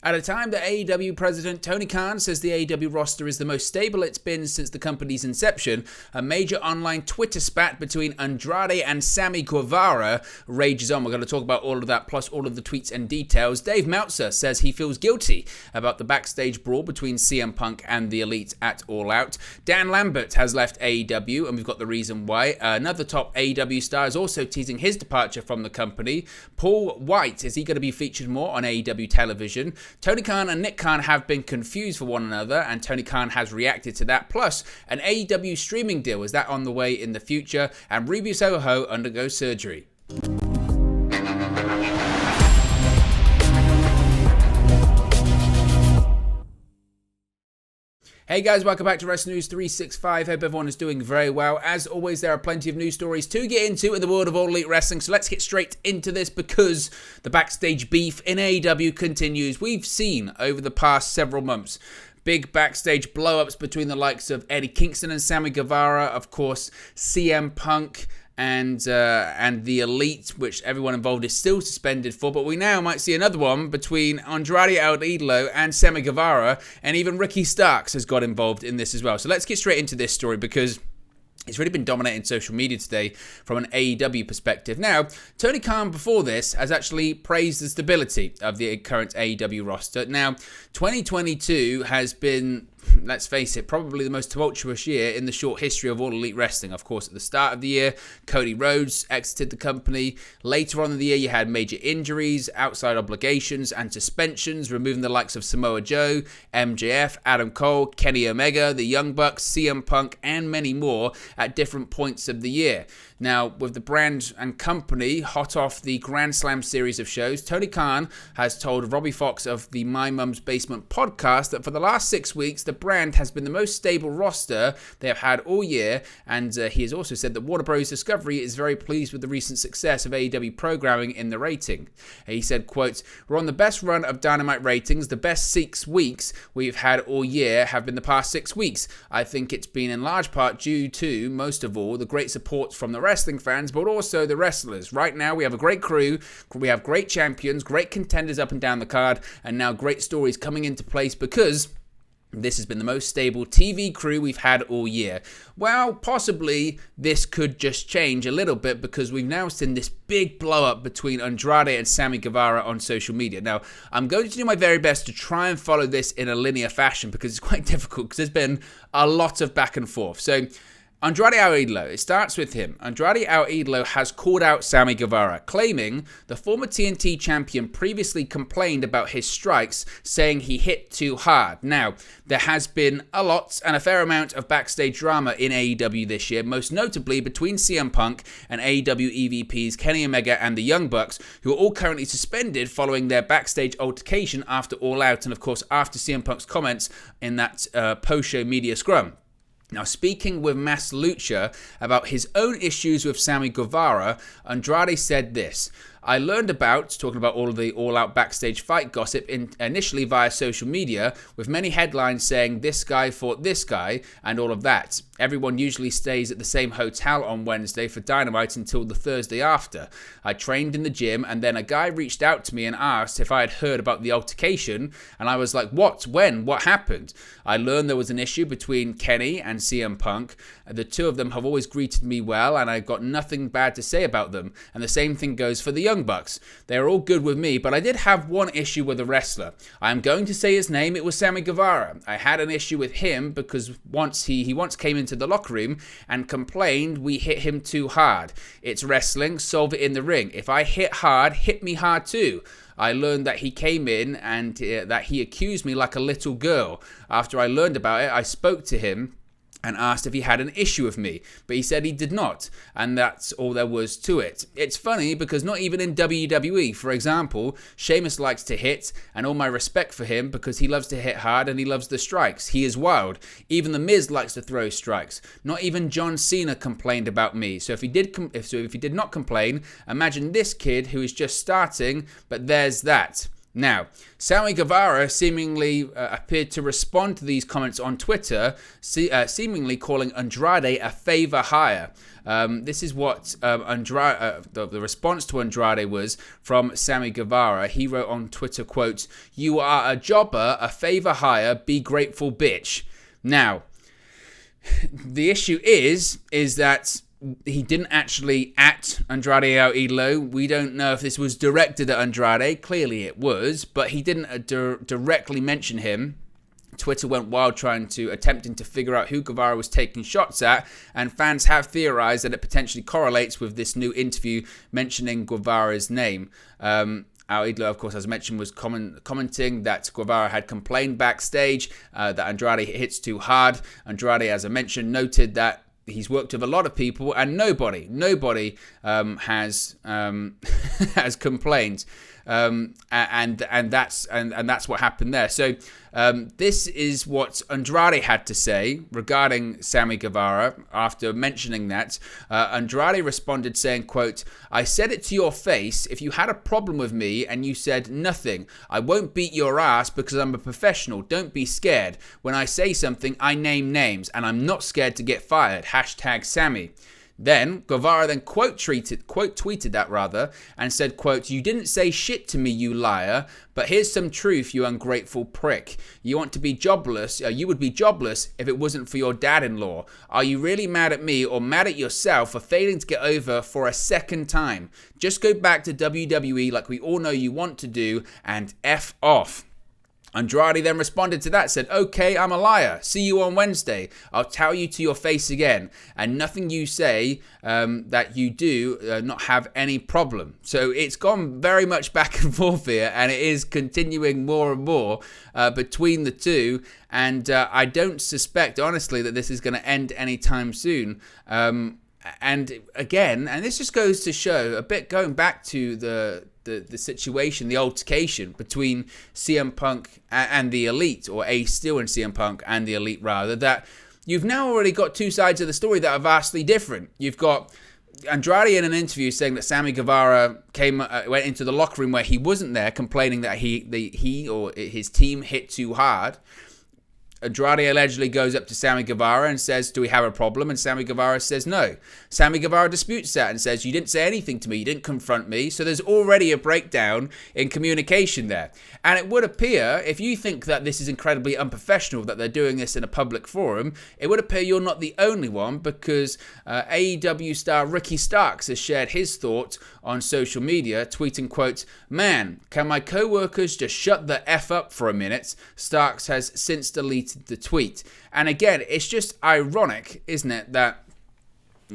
At a time that AEW president Tony Khan says the AEW roster is the most stable it's been since the company's inception, a major online Twitter spat between Andrade and Sammy Guevara rages on. We're going to talk about all of that, plus all of the tweets and details. Dave Meltzer says he feels guilty about the backstage brawl between CM Punk and the Elite at All Out. Dan Lambert has left AEW, and we've got the reason why. Another top AEW star is also teasing his departure from the company. Paul White, is he going to be featured more on AEW television? Tony Khan and Nick Khan have been confused for one another, and Tony Khan has reacted to that. Plus, an AEW streaming deal, is that on the way in the future? And Soho undergoes surgery. Hey guys, welcome back to Wrestling News 365. Hope everyone is doing very well. As always, there are plenty of news stories to get into in the world of All Elite Wrestling, so let's get straight into this because the backstage beef in AEW continues. We've seen over the past several months big backstage blow-ups between the likes of Eddie Kingston and Sammy Guevara, of course, CM Punk and the Elite, which everyone involved is still suspended for. But we now might see another one between Andrade El Idolo and Sammy Guevara, and even Ricky Starks has got involved in this as well. So let's get straight into this story because it's really been dominating social media today from an AEW perspective. Now, Tony Khan before this has actually praised the stability of the current AEW roster. Now, 2022 has been, let's face it, probably the most tumultuous year in the short history of All Elite Wrestling. Of course, at the start of the year, Cody Rhodes exited the company. Later on in the year, you had major injuries, outside obligations, and suspensions, removing the likes of Samoa Joe, MJF, Adam Cole, Kenny Omega, the Young Bucks, CM Punk, and many more at different points of the year. Now, with the brand and company hot off the Grand Slam series of shows, Tony Khan has told Robbie Fox of the My Mum's Basement podcast that for the last 6 weeks, the brand has been the most stable roster they have had all year, and he has also said that Warner Bros. Discovery is very pleased with the recent success of AEW programming in the rating. He said, quote, "We're on the best run of Dynamite ratings. The best 6 weeks we've had all year have been the past 6 weeks. I think it's been in large part due to, most of all, the great support from the wrestling fans, but also the wrestlers. Right now, we have a great crew. We have great champions, great contenders up and down the card, and now great stories coming into place because this has been the most stable TV crew we've had all year." Well, possibly this could just change a little bit because we've now seen this big blow up between Andrade and Sammy Guevara on social media. Now, I'm going to do my very best to try and follow this in a linear fashion because it's quite difficult because there's been a lot of back and forth. So, Andrade El Idolo, it starts with him. Andrade El Idolo has called out Sammy Guevara, claiming the former TNT champion previously complained about his strikes, saying he hit too hard. Now, there has been a lot and a fair amount of backstage drama in AEW this year, most notably between CM Punk and AEW EVPs Kenny Omega and the Young Bucks, who are all currently suspended following their backstage altercation after All Out and, of course, after CM Punk's comments in that post-show media scrum. Now, speaking with Mass Lucha about his own issues with Sammy Guevara, Andrade said this: "I learned about," talking about all of the all-out backstage fight gossip, initially via social media, with many headlines saying this guy fought this guy and all of that. Everyone usually stays at the same hotel on Wednesday for Dynamite until the Thursday after. I trained in the gym, and then a guy reached out to me and asked if I had heard about the altercation, and I was like, what? When? What happened? I learned there was an issue between Kenny and CM Punk. The two of them have always greeted me well, and I've got nothing bad to say about them. And the same thing goes for the Young Bucks. They are all good with me, but I did have one issue with a wrestler. I am going to say his name. It was Sammy Guevara. I had an issue with him because he once came into the locker room and complained we hit him too hard. It's wrestling. Solve it in the ring. If I hit hard, hit me hard too. I learned that he came in and that he accused me like a little girl. After I learned about it, I spoke to him and asked if he had an issue with me, but he said he did not, and that's all there was to it. It's funny because not even in WWE, for example, Sheamus likes to hit, and all my respect for him because he loves to hit hard and he loves the strikes. He is wild. Even The Miz likes to throw strikes. Not even John Cena complained about me. So if he did not complain, imagine this kid who is just starting, but there's that. Now, Sammy Guevara seemingly appeared to respond to these comments on Twitter, seemingly calling Andrade a favor hire. This is what Andrade, the response to Andrade was from Sammy Guevara. He wrote on Twitter, quote, "You are a jobber, a favor hire, be grateful bitch." Now, the issue is that he didn't actually at Andrade AEW. We don't know if this was directed at Andrade. Clearly it was, but he didn't directly mention him. Twitter went wild attempting to figure out who Guevara was taking shots at, and fans have theorized that it potentially correlates with this new interview mentioning Guevara's name. AEW, of course, as I mentioned, was commenting that Guevara had complained backstage that Andrade hits too hard. Andrade, as I mentioned, noted that he's worked with a lot of people, and nobody has has complained, and that's what happened there. So this is what Andrade had to say regarding Sammy Guevara after mentioning that. Andrade responded saying, quote, "I said it to your face. If you had a problem with me and you said nothing, I won't beat your ass because I'm a professional. Don't be scared. When I say something, I name names, and I'm not scared to get fired. Hashtag Sammy." Then Guevara then quote tweeted that and said, quote, "You didn't say shit to me, you liar, but here's some truth, you ungrateful prick. You want to be jobless, you would be jobless if it wasn't for your dad-in-law. Are you really mad at me or mad at yourself for failing to get over for a second time? Just go back to WWE like we all know you want to do and F off." Andrade then responded to that, said, "Okay, I'm a liar. See you on Wednesday. I'll tell you to your face again. And nothing you say that you do not have any problem." So it's gone very much back and forth here, and it is continuing more and more between the two. And I don't suspect, honestly, that this is going to end anytime soon. And again, and this just goes to show a bit, going back to the situation, the altercation between CM Punk and the Elite, or Ace Steel and CM Punk and the Elite rather, that you've now already got two sides of the story that are vastly different. You've got Andrade in an interview saying that Sammy Guevara went into the locker room where he wasn't there, complaining that he or his team hit too hard. Andrade allegedly goes up to Sammy Guevara and says, "Do we have a problem?" And Sammy Guevara says no. Sammy Guevara disputes that and says, "You didn't say anything to me. You didn't confront me." So there's already a breakdown in communication there. And it would appear, if you think that this is incredibly unprofessional, that they're doing this in a public forum, it would appear you're not the only one, because AEW star Ricky Starks has shared his thoughts on social media, tweeting, quote, "Man, can my co-workers just shut the F up for a minute?" Starks has since deleted the tweet. And again, it's just ironic, isn't it, that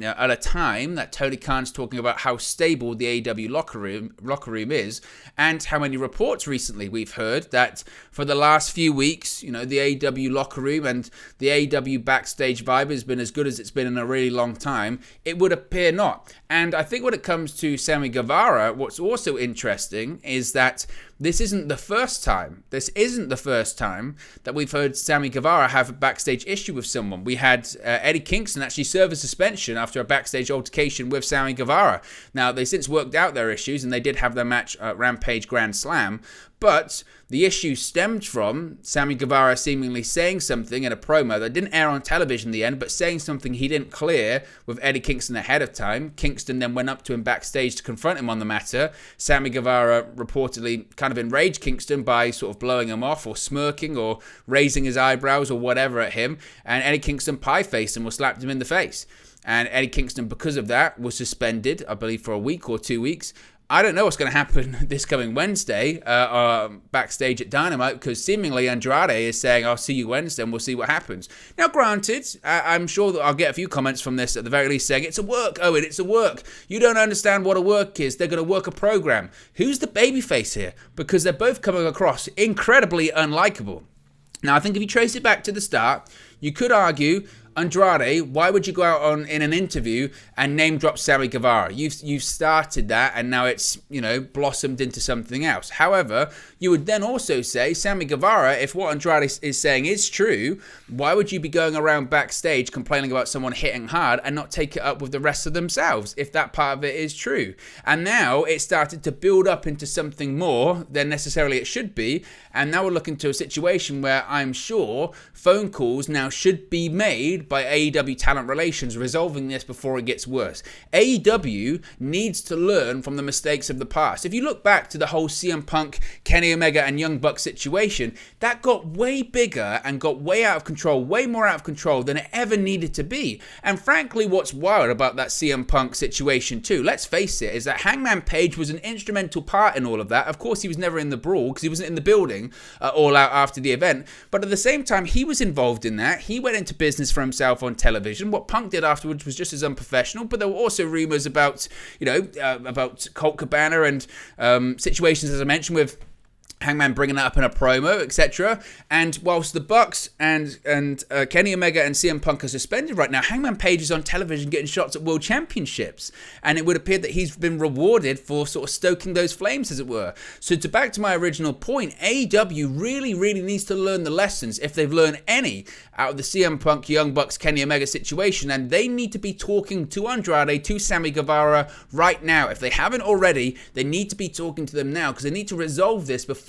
at a time that Tony Khan's talking about how stable the AEW locker room is, and how many reports recently we've heard that for the last few weeks, the AEW locker room and the AEW backstage vibe has been as good as it's been in a really long time, it would appear not. And I think when it comes to Sammy Guevara, what's also interesting is that this isn't the first time that we've heard Sammy Guevara have a backstage issue with someone. We had Eddie Kingston actually serve a suspension after a backstage altercation with Sammy Guevara. Now, they since worked out their issues, and they did have their match at Rampage Grand Slam, but the issue stemmed from Sammy Guevara seemingly saying something in a promo that didn't air on television in the end, but saying something he didn't clear with Eddie Kingston ahead of time. Kingston then went up to him backstage to confront him on the matter. Sammy Guevara reportedly kind of enraged Kingston by sort of blowing him off or smirking or raising his eyebrows or whatever at him, and Eddie Kingston pie-faced him or slapped him in the face. And Eddie Kingston, because of that, was suspended, I believe, for a week or 2 weeks. I don't know what's going to happen this coming Wednesday backstage at Dynamite, because seemingly Andrade is saying, "I'll see you Wednesday and we'll see what happens." Now, granted, I'm sure that I'll get a few comments from this at the very least saying, "It's a work, Owen, it's a work. You don't understand what a work is. They're going to work a program." Who's the babyface here? Because they're both coming across incredibly unlikable. Now, I think if you trace it back to the start, you could argue Andrade, why would you go out in an interview and name drop Sammy Guevara? You've started that, and now it's, blossomed into something else. However, you would then also say, Sammy Guevara, if what Andrade is saying is true, why would you be going around backstage complaining about someone hitting hard and not take it up with the rest of themselves, if that part of it is true? And now it started to build up into something more than necessarily it should be, and now we're looking to a situation where I'm sure phone calls now should be made by AEW Talent Relations, resolving this before it gets worse. AEW needs to learn from the mistakes of the past. If you look back to the whole CM Punk, Kenny Omega and Young Bucks situation, that got way bigger and got way out of control, way more out of control than it ever needed to be. And frankly, what's wild about that CM Punk situation too, let's face it, is that Hangman Page was an instrumental part in all of that. Of course, he was never in the brawl because he wasn't in the building All Out after the event, but at the same time, he was involved in that. He went into business for himself on television. What Punk did afterwards was just as unprofessional, but there were also rumors about, about Colt Cabana and situations, as I mentioned, with Hangman bringing that up in a promo, etc. And whilst the Bucks and Kenny Omega and CM Punk are suspended right now, Hangman Page is on television getting shots at World Championships. And it would appear that he's been rewarded for sort of stoking those flames, as it were. So back to my original point, AEW really, really needs to learn the lessons, if they've learned any, out of the CM Punk, Young Bucks, Kenny Omega situation. And they need to be talking to Andrade, to Sammy Guevara right now. If they haven't already, they need to be talking to them now, because they need to resolve this before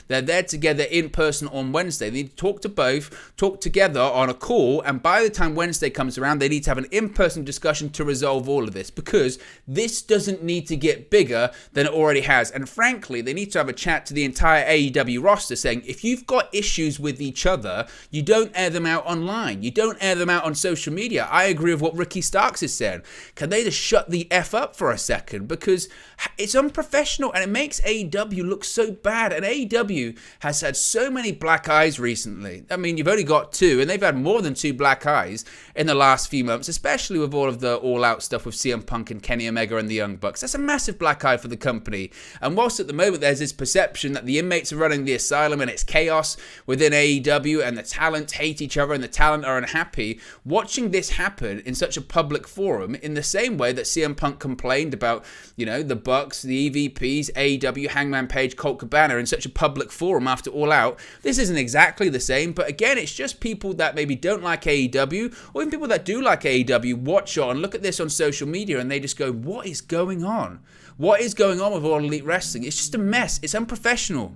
they're there together in person on Wednesday. They need to talk to both, talk together on a call, and by the time Wednesday comes around, they need to have an in-person discussion to resolve all of this, because this doesn't need to get bigger than it already has. And frankly, they need to have a chat to the entire AEW roster saying, if you've got issues with each other, you don't air them out online. You don't air them out on social media. I agree with what Ricky Starks is saying. Can they just shut the F up for a second? Because it's unprofessional and it makes AEW look so bad. And AEW has had so many black eyes recently. I mean, you've only got two, and they've had more than two black eyes in the last few months, especially with all of the all-out stuff with CM Punk and Kenny Omega and the Young Bucks. That's a massive black eye for the company. And whilst at the moment there's this perception that the inmates are running the asylum and it's chaos within AEW and the talent hate each other and the talent are unhappy, watching this happen in such a public forum, in the same way that CM Punk complained about, the Bucks, the EVPs, AEW, Hangman Page, Colt Cabana in such a public forum after All Out, this isn't exactly the same, but again, it's just people that maybe don't like AEW, or even people that do like AEW, watch it and look at this on social media and they just go, what is going on? What is going on with All Elite Wrestling? It's just a mess. It's unprofessional.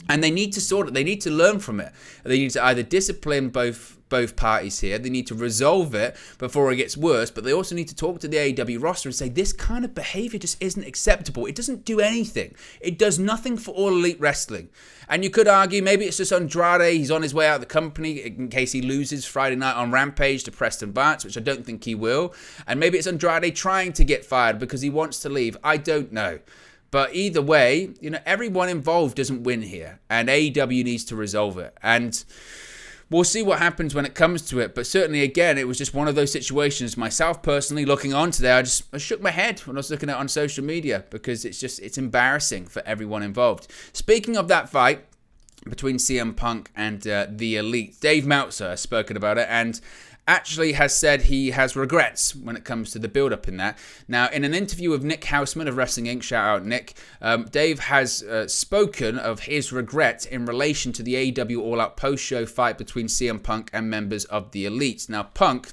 And they need to sort it. They need to learn from it. They need to either discipline both parties here. They need to resolve it before it gets worse, but they also need to talk to the AEW roster and say, this kind of behavior just isn't acceptable. It doesn't do anything. It does nothing for All Elite Wrestling. And you could argue maybe it's just Andrade. He's on his way out of the company in case he loses Friday night on Rampage to Preston Barnes, which I don't think he will. And maybe it's Andrade trying to get fired because he wants to leave. I don't know. But either way, everyone involved doesn't win here, and AEW needs to resolve it. And we'll see what happens when it comes to it. But certainly, again, it was just one of those situations. Myself personally, looking on today, I shook my head when I was looking at it on social media, because it's embarrassing for everyone involved. Speaking of that fight between CM Punk and the Elite, Dave Meltzer has spoken about it and actually has said he has regrets when it comes to the build-up in that. Now, in an interview with Nick Houseman of Wrestling Inc., shout out Nick, Dave has spoken of his regret in relation to the AEW All-Out post-show fight between CM Punk and members of the Elite. Now, Punk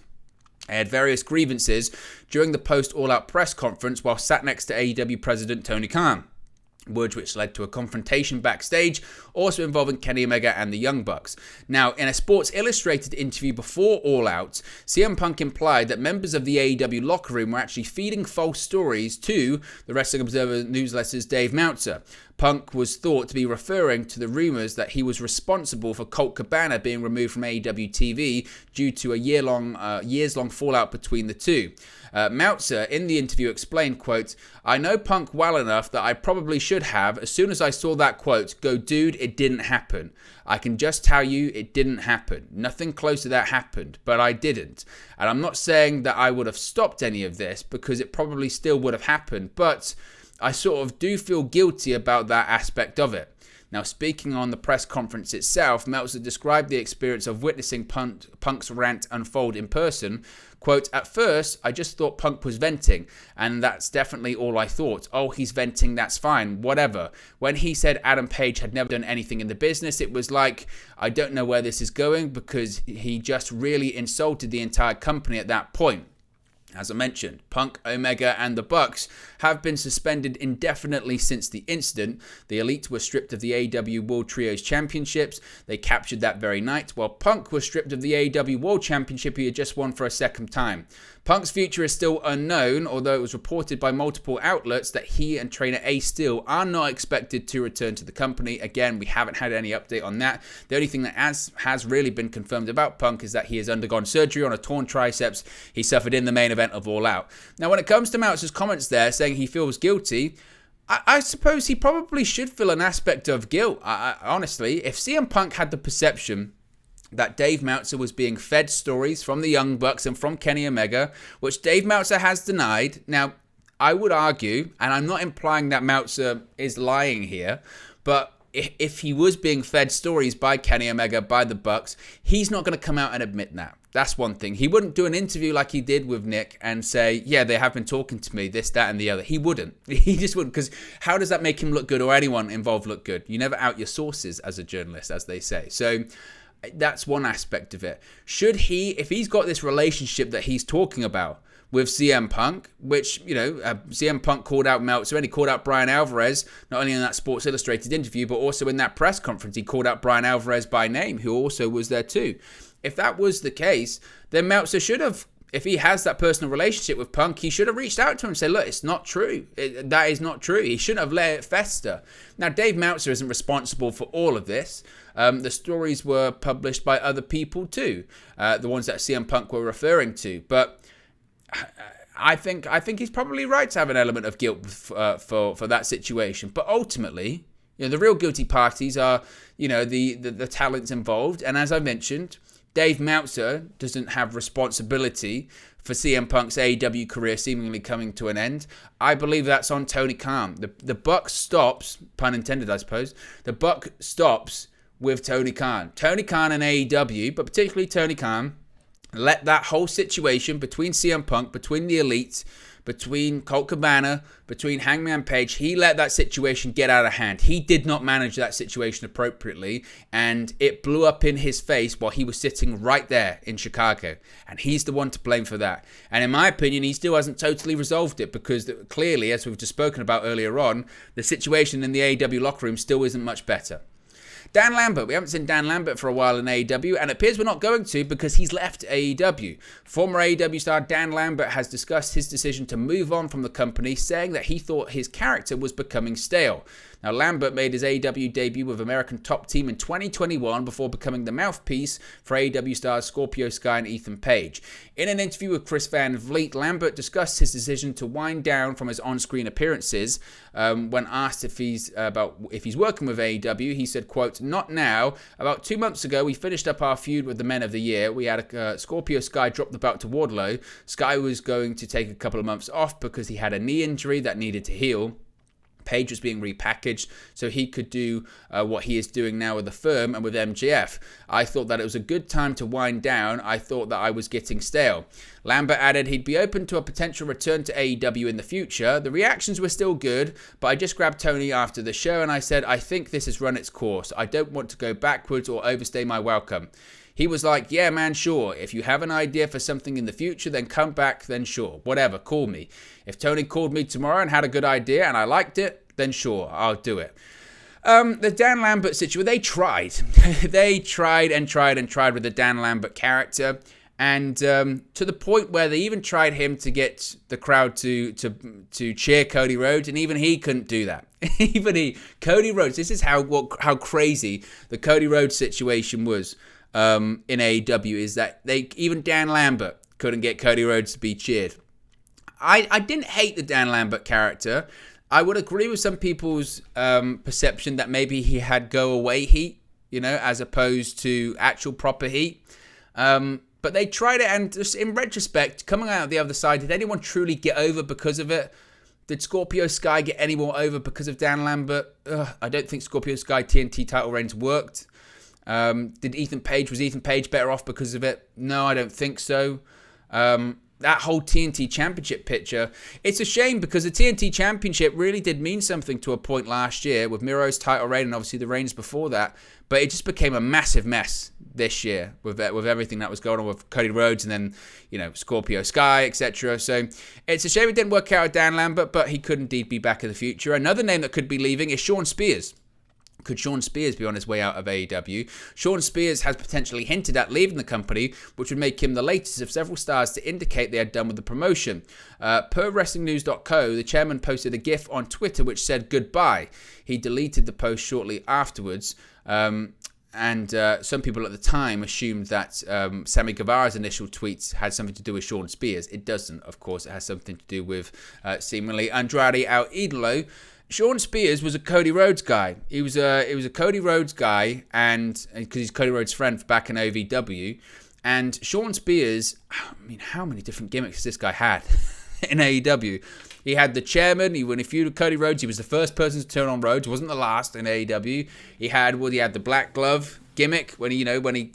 had various grievances during the post-All-Out press conference while sat next to AEW President Tony Khan, words which led to a confrontation backstage, also involving Kenny Omega and the Young Bucks. Now, in a Sports Illustrated interview before All Out, CM Punk implied that members of the AEW locker room were actually feeding false stories to the Wrestling Observer newsletter's Dave Meltzer. Punk was thought to be referring to the rumors that he was responsible for Colt Cabana being removed from AEW TV due to a years-long fallout between the two. Meltzer, in the interview, explained, quote, "I know Punk well enough that I probably should have, as soon as I saw that quote, go, dude, it didn't happen. I can just tell you it didn't happen. Nothing close to that happened, but I didn't. And I'm not saying that I would have stopped any of this, because it probably still would have happened, but I sort of do feel guilty about that aspect of it." Now, speaking on the press conference itself, Meltzer described the experience of witnessing Punk's rant unfold in person. Quote, "At first, I just thought Punk was venting, and that's definitely all I thought. Oh, he's venting, that's fine, whatever. When he said Adam Page had never done anything in the business, it was like, I don't know where this is going, because he just really insulted the entire company at that point." As I mentioned, Punk, Omega, and the Bucks have been suspended indefinitely since the incident. The Elite were stripped of the AEW World Trios Championships. They captured that very night, while Punk was stripped of the AEW World Championship he had just won for a second time. Punk's future is still unknown, although it was reported by multiple outlets that he and trainer Ace Steel are not expected to return to the company. Again, we haven't had any update on that. The only thing that has really been confirmed about Punk is that he has undergone surgery on a torn triceps he suffered in the main event of All Out. Now, when it comes to Meltzer's comments there saying he feels guilty, I suppose he probably should feel an aspect of guilt. Honestly, if CM Punk had the perception that Dave Meltzer was being fed stories from the Young Bucks and from Kenny Omega, which Dave Meltzer has denied. Now, I would argue, and I'm not implying that Meltzer is lying here, but if he was being fed stories by Kenny Omega, by the Bucks, he's not going to come out and admit that. That's one thing. He wouldn't do an interview like he did with Nick and say, yeah, they have been talking to me, this, that, and the other. He wouldn't. He just wouldn't, because how does that make him look good or anyone involved look good? You never out your sources as a journalist, as they say. So that's one aspect of it. Should he, if he's got this relationship that he's talking about with CM Punk, which, CM Punk called out Meltzer and he called out Brian Alvarez, not only in that Sports Illustrated interview, but also in that press conference, he called out Brian Alvarez by name, who also was there too. If that was the case, then Meltzer should have, if he has that personal relationship with Punk, he should have reached out to him and said, look, it's not true. That is not true. He shouldn't have let it fester. Now, Dave Meltzer isn't responsible for all of this. The stories were published by other people too, the ones that CM Punk were referring to. But I think he's probably right to have an element of guilt for that situation. But ultimately, the real guilty parties are, the talents involved. And as I mentioned, Dave Meltzer doesn't have responsibility for CM Punk's AEW career seemingly coming to an end. I believe that's on Tony Khan. The buck stops, pun intended, I suppose. The buck stops with Tony Khan. Tony Khan and AEW, but particularly Tony Khan, let that whole situation between CM Punk, between the Elite, between Colt Cabana, between Hangman Page, he let that situation get out of hand. He did not manage that situation appropriately, and it blew up in his face while he was sitting right there in Chicago. And he's the one to blame for that. And in my opinion, he still hasn't totally resolved it, because clearly, as we've just spoken about earlier on, the situation in the AEW locker room still isn't much better. Dan Lambert. We haven't seen Dan Lambert for a while in AEW, and it appears we're not going to because he's left AEW. Former AEW star Dan Lambert has discussed his decision to move on from the company, saying that he thought his character was becoming stale. Now, Lambert made his AEW debut with American Top Team in 2021 before becoming the mouthpiece for AEW stars Scorpio Sky and Ethan Page. In an interview with Chris Van Vliet, Lambert discussed his decision to wind down from his on-screen appearances. When asked if he's working with AEW, he said, quote, "Not now. About 2 months ago, we finished up our feud with the Men of the Year. We had Scorpio Sky drop the belt to Wardlow. Sky was going to take a couple of months off because he had a knee injury that needed to heal. Page was being repackaged so he could do what he is doing now with the firm and with MJF. I thought that it was a good time to wind down. I thought that I was getting stale." Lambert added he'd be open to a potential return to AEW in the future. The reactions were still good, but I just grabbed Tony after the show and I said, I think this has run its course. I don't want to go backwards or overstay my welcome. He was like, yeah, man, sure. If you have an idea for something in the future, then come back, then sure. Whatever, call me. If Tony called me tomorrow and had a good idea and I liked it, then sure, I'll do it. The Dan Lambert situation, they tried. They tried and tried and tried with the Dan Lambert character. And to the point where they even tried him to get the crowd to cheer Cody Rhodes, and even he couldn't do that. Even he. Cody Rhodes, this is how crazy the Cody Rhodes situation was. In AEW is that even Dan Lambert couldn't get Cody Rhodes to be cheered. I didn't hate the Dan Lambert character. I would agree with some people's perception that maybe he had go away heat, as opposed to actual proper heat. But they tried it, and just in retrospect, coming out the other side, did anyone truly get over because of it? Did Scorpio Sky get any more over because of Dan Lambert? I don't think Scorpio Sky TNT title reigns worked. Was Ethan Page better off because of it? No, I don't think so. That whole TNT Championship picture, it's a shame because the TNT Championship really did mean something to a point last year with Miro's title reign and obviously the reigns before that, but it just became a massive mess this year with everything that was going on with Cody Rhodes and then, Scorpio Sky, etc. So it's a shame it didn't work out with Dan Lambert, but he could indeed be back in the future. Another name that could be leaving is Shawn Spears. Could Shawn Spears be on his way out of AEW? Shawn Spears has potentially hinted at leaving the company, which would make him the latest of several stars to indicate they are done with the promotion. Per WrestlingNews.co, the chairman posted a GIF on Twitter which said goodbye. He deleted the post shortly afterwards. And some people at the time assumed that Sammy Guevara's initial tweets had something to do with Shawn Spears. It doesn't, of course. It has something to do with, seemingly, Andrade El Idolo. Shawn Spears was a Cody Rhodes guy. He was a Cody Rhodes guy, and because he's Cody Rhodes' friend back in OVW. And Shawn Spears, how many different gimmicks has this guy had in AEW? He had the chairman. He won a feud with Cody Rhodes. He was the first person to turn on Rhodes. Wasn't the last in AEW. He had the black glove gimmick when he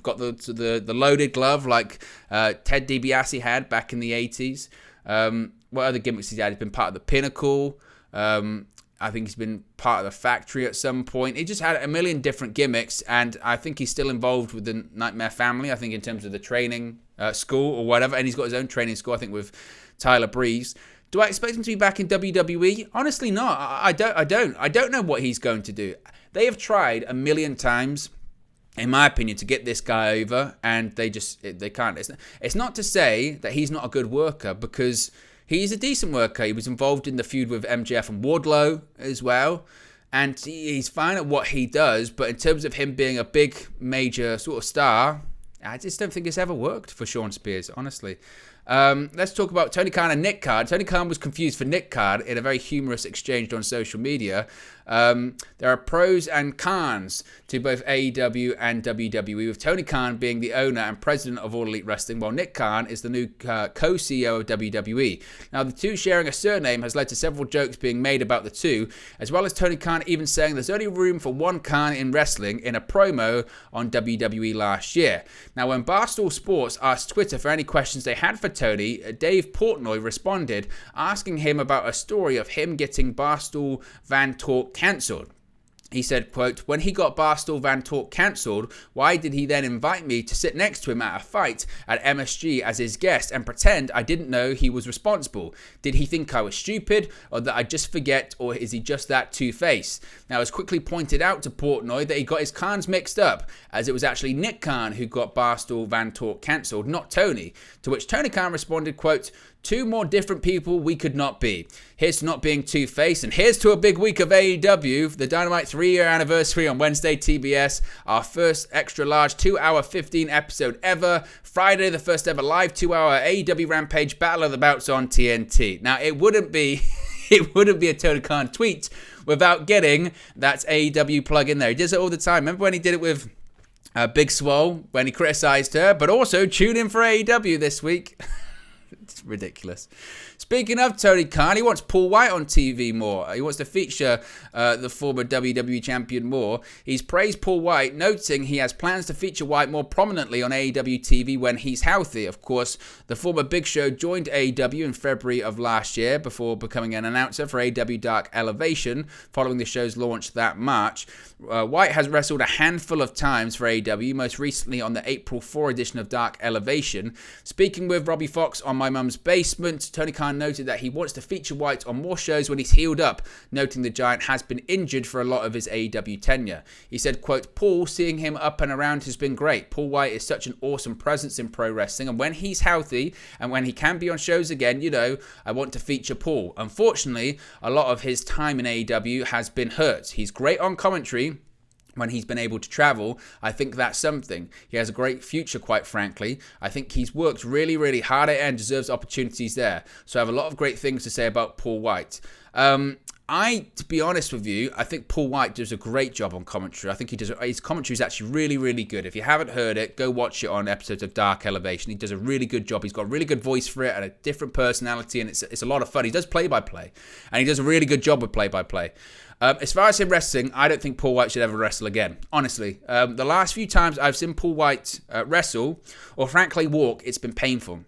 got the loaded glove like Ted DiBiase had back in the 80s. What other gimmicks he's had? He's been part of the Pinnacle. I think he's been part of the Factory at some point. He just had a million different gimmicks, and I think he's still involved with the Nightmare Family, I think, in terms of the training school or whatever, and he's got his own training school, I think, with Tyler Breeze. Do I expect him to be back in WWE? Honestly, not. I don't know what he's going to do. They have tried a million times, in my opinion, to get this guy over, and they can't. It's not to say that he's not a good worker, because he's a decent worker. He was involved in the feud with MJF and Wardlow as well. And he's fine at what he does. But in terms of him being a big, major sort of star, I just don't think it's ever worked for Shawn Spears, honestly. Let's talk about Tony Khan and Nick Khan. Tony Khan was confused for Nick Khan in a very humorous exchange on social media. There are pros and cons to both AEW and WWE, with Tony Khan being the owner and president of All Elite Wrestling, while Nick Khan is the new co-CEO of WWE. Now, the two sharing a surname has led to several jokes being made about the two, as well as Tony Khan even saying there's only room for one Khan in wrestling in a promo on WWE last year. Now, when Barstool Sports asked Twitter for any questions they had for Tony, Dave Portnoy responded, asking him about a story of him getting Barstool Van Talk cancelled. He said, quote, "When he got Barstool Van Talk cancelled, why did he then invite me to sit next to him at a fight at MSG as his guest and pretend I didn't know he was responsible? Did he think I was stupid, or that I'd just forget, or is he just that two-faced?" Now, it was quickly pointed out to Portnoy that he got his Khans mixed up, as it was actually Nick Khan who got Barstool Van Talk cancelled, not Tony. To which Tony Khan responded, quote, "Two more different people we could not be. Here's to not being two-faced, and here's to a big week of AEW, the Dynamite 3-year anniversary on Wednesday, TBS, our first extra-large 2-hour 15 episode ever, Friday, the first ever live 2-hour AEW Rampage Battle of the Bouts on TNT." Now, it wouldn't be a Tony Khan tweet without getting that AEW plug in there. He does it all the time. Remember when he did it with Big Swole, when he criticised her, but also tune in for AEW this week. It's ridiculous. Speaking of Tony Khan, he wants Paul White on TV more. He wants to feature the former WWE champion more. He's praised Paul White, noting he has plans to feature White more prominently on AEW TV when he's healthy. Of course, the former Big Show joined AEW in February of last year before becoming an announcer for AEW Dark Elevation following the show's launch that March. White has wrestled a handful of times for AEW, most recently on the April 4 edition of Dark Elevation. Speaking with Robbie Fox on My Mum's Basement, Tony Khan noted that he wants to feature White on more shows when he's healed up, noting the Giant has been injured for a lot of his AEW tenure. He said, quote, "Paul, seeing him up and around has been great. Paul White is such an awesome presence in pro wrestling, and when he's healthy and when he can be on shows again, I want to feature Paul. Unfortunately, a lot of his time in AEW has been hurt. He's great on commentary, when he's been able to travel. I think that's something. He has a great future, quite frankly. I think he's worked really, really hard at it and deserves opportunities there. So I have a lot of great things to say about Paul White. To be honest with you, I think Paul White does a great job on commentary. I think his commentary is actually really, really good. If you haven't heard it, go watch it on episodes of Dark Elevation. He does a really good job. He's got a really good voice for it and a different personality, and it's a lot of fun. He does play-by-play, and he does a really good job with play-by-play. As far as him wrestling, I don't think Paul White should ever wrestle again. Honestly, the last few times I've seen Paul White wrestle, or frankly walk, it's been painful.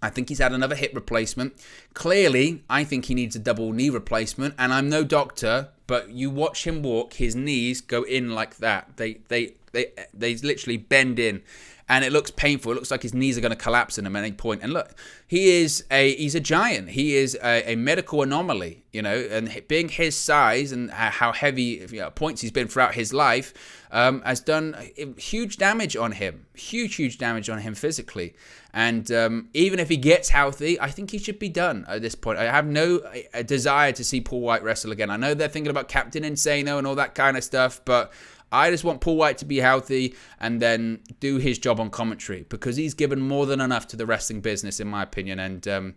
I think he's had another hip replacement. Clearly, I think he needs a double knee replacement, and I'm no doctor, but you watch him walk, his knees go in like that. They literally bend in, and it looks painful. It looks like his knees are going to collapse in him at any point. And look, he's a giant. He is a medical anomaly, and being his size and how heavy points he's been throughout his life has done huge damage on him. Huge damage on him physically. And even if he gets healthy, I think he should be done at this point. I have no desire to see Paul White wrestle again. I know they're thinking about Captain Insano and all that kind of stuff, but I just want Paul White to be healthy and then do his job on commentary, because he's given more than enough to the wrestling business, in my opinion. And in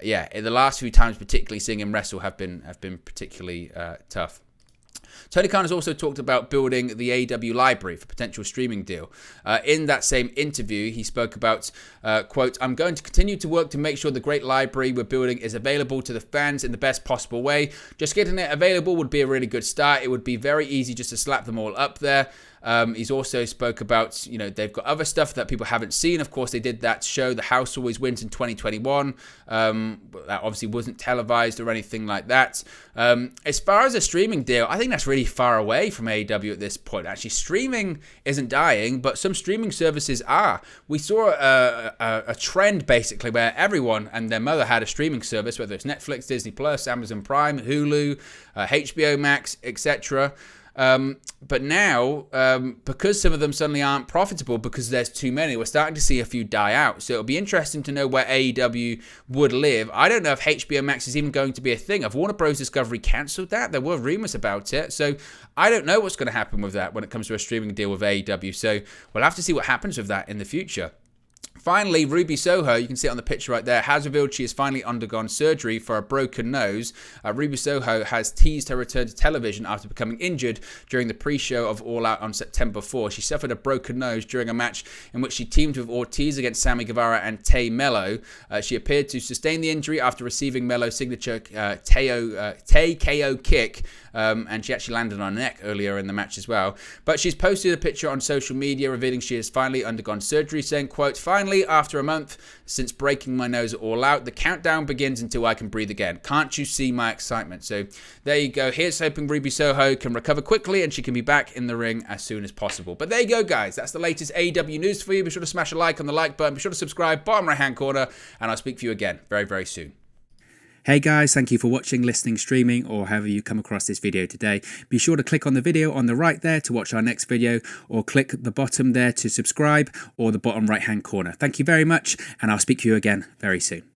the last few times, particularly seeing him wrestle, have been particularly tough. Tony Khan has also talked about building the AEW library for potential streaming deal. In that same interview, he spoke about, quote, "I'm going to continue to work to make sure the great library we're building is available to the fans in the best possible way. Just getting it available would be a really good start. It would be very easy just to slap them all up there." He's also spoke about, they've got other stuff that people haven't seen. Of course, they did that show, The House Always Wins, in 2021. That obviously wasn't televised or anything like that. As far as a streaming deal, I think that's really far away from AEW at this point. Actually, streaming isn't dying, but some streaming services are. We saw a trend, basically, where everyone and their mother had a streaming service, whether it's Netflix, Disney Plus, Amazon Prime, Hulu, HBO Max, etc. But now, because some of them suddenly aren't profitable because there's too many, we're starting to see a few die out. So it'll be interesting to know where AEW would live. I don't know if HBO Max is even going to be a thing. Have Warner Bros. Discovery cancelled that? There were rumors about it. So I don't know what's going to happen with that when it comes to a streaming deal with AEW. So we'll have to see what happens with that in the future. Finally, Ruby Soho, you can see it on the picture right there, has revealed she has finally undergone surgery for a broken nose. Ruby Soho has teased her return to television after becoming injured during the pre-show of All Out on September 4. She suffered a broken nose during a match in which she teamed with Ortiz against Sammy Guevara and Tay Melo. She appeared to sustain the injury after receiving Melo's signature Tay KO kick, and she actually landed on her neck earlier in the match as well. But she's posted a picture on social media revealing she has finally undergone surgery, saying, quote, "Finally, after a month since breaking my nose All Out, the countdown begins until I can breathe again. Can't you see my excitement?" So there you go. Here's hoping Ruby Soho can recover quickly and she can be back in the ring as soon as possible. But there you go, guys. That's the latest AEW news for you. Be sure to smash a like on the like button. Be sure to subscribe, bottom right-hand corner, and I'll speak to you again very, very soon. Hey guys, thank you for watching, listening, streaming, or however you come across this video today. Be sure to click on the video on the right there to watch our next video, or click the bottom there to subscribe, or the bottom right hand corner. Thank you very much, and I'll speak to you again very soon.